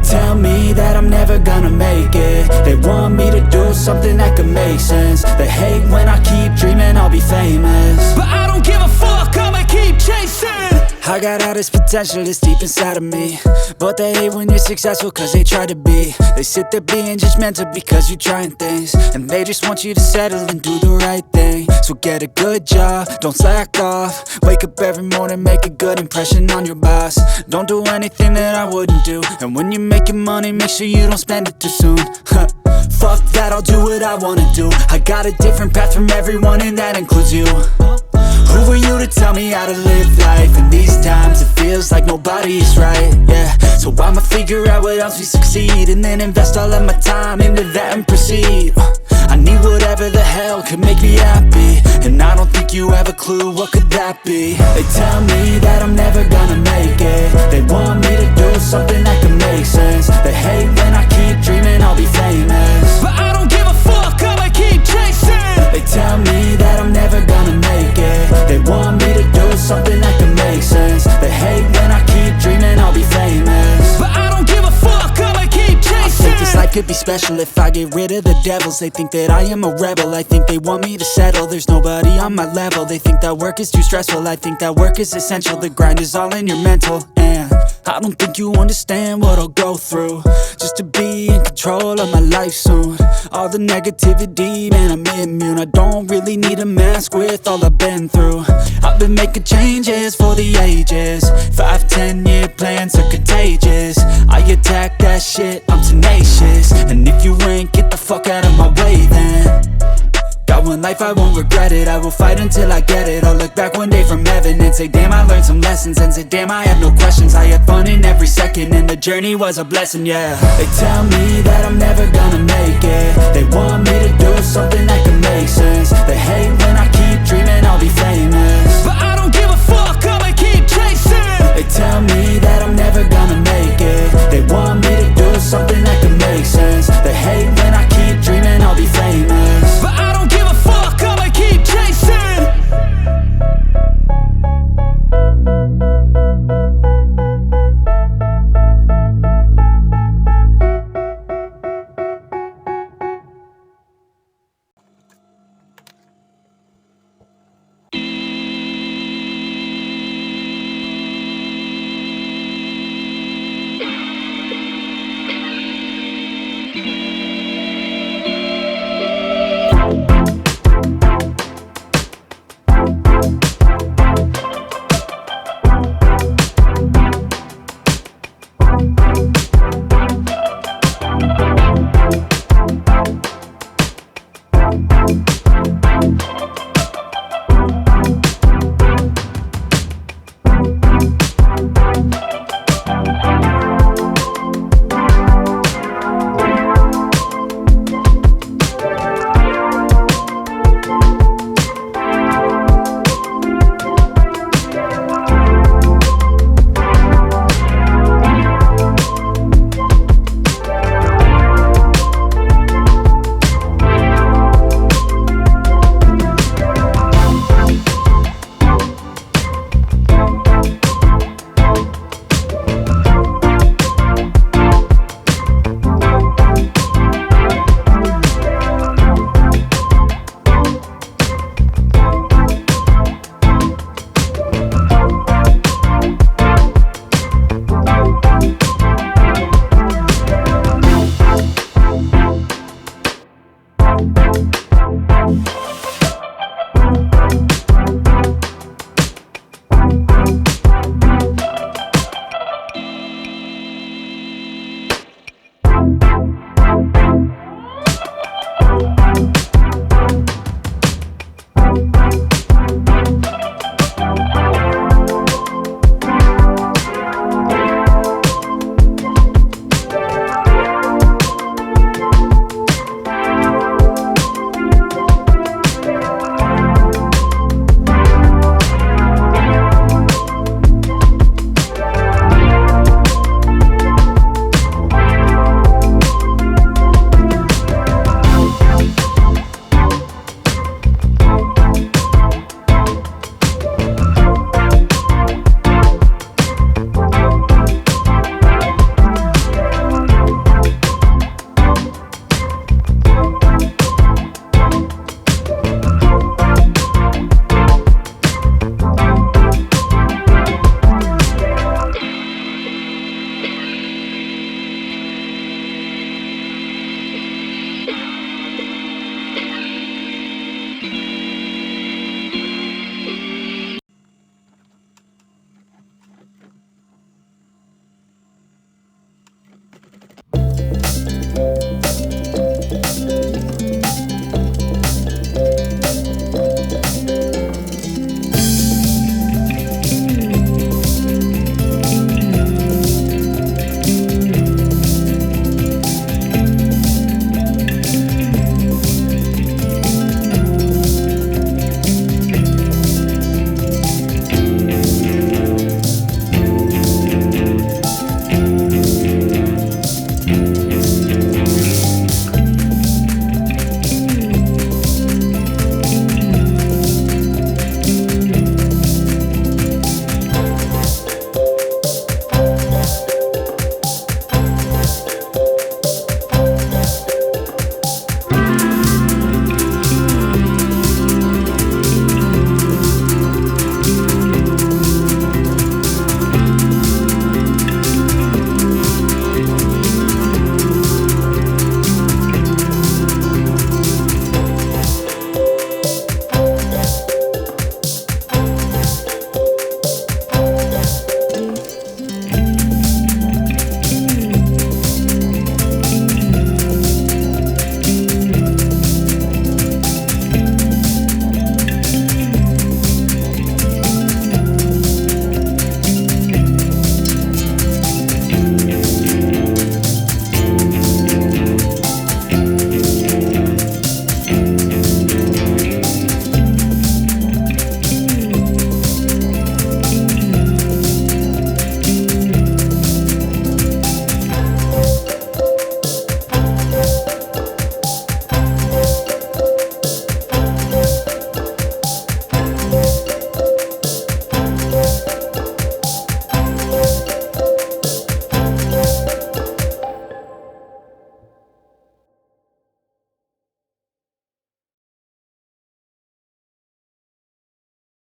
tell me that I'm never gonna make it. They want me to do something that could make sense. They hate when I keep dreaming I'll be famous, but I don't give a fuck, I'ma keep chasing. I got all this potential that's deep inside of me, but they hate when you're successful cause they try to be. They sit there being judgmental because you're trying things, and they just want you to settle and do the right thing. So get a good job, don't slack off. Wake up every morning, make a good impression on your boss. Don't do anything that I wouldn't do, and when you're making money, make sure you don't spend it too soon. Fuck that, I'll do what I wanna do. I got a different path from everyone, and that includes you. Who are you to tell me how to live life? In these times it feels like nobody is right, yeah. So I'ma figure out what else we succeed, and then invest all of my time into that and proceed. I need whatever the hell could make me happy, and I don't think you have a clue what could that be. They tell me that I'm never gonna make it. They want me to do something that could make sense. They hate when I keep dreaming I'll be famous, but I don't give a fuck, I'ma keep chasing. They tell me that I'm never gonna make it. They want me to do something that can make sense. They hate when I keep dreaming I'll be famous, but I don't give a fuck, I'ma keep chasing. I think this life could be special if I get rid of the devils. They think that I am a rebel, I think they want me to settle. There's nobody on my level. They think that work is too stressful, I think that work is essential. The grind is all in your mental, and I don't think you understand what I'll go through just to be in control of my life soon. All the negativity, man, I'm immune. I don't really need a mask with all I've been through. I've been making changes for the ages. 5-10 year plans are contagious. I attack that shit, I'm tenacious. And if you ain't, get the fuck out of my way then. Got one life, I won't regret it. I will fight until I get it. I'll look back one day from heaven and say damn, I learned some lessons. And say damn, I had no questions. I had fun in every second, and the journey was a blessing, yeah. They tell me that I'm never gonna make it.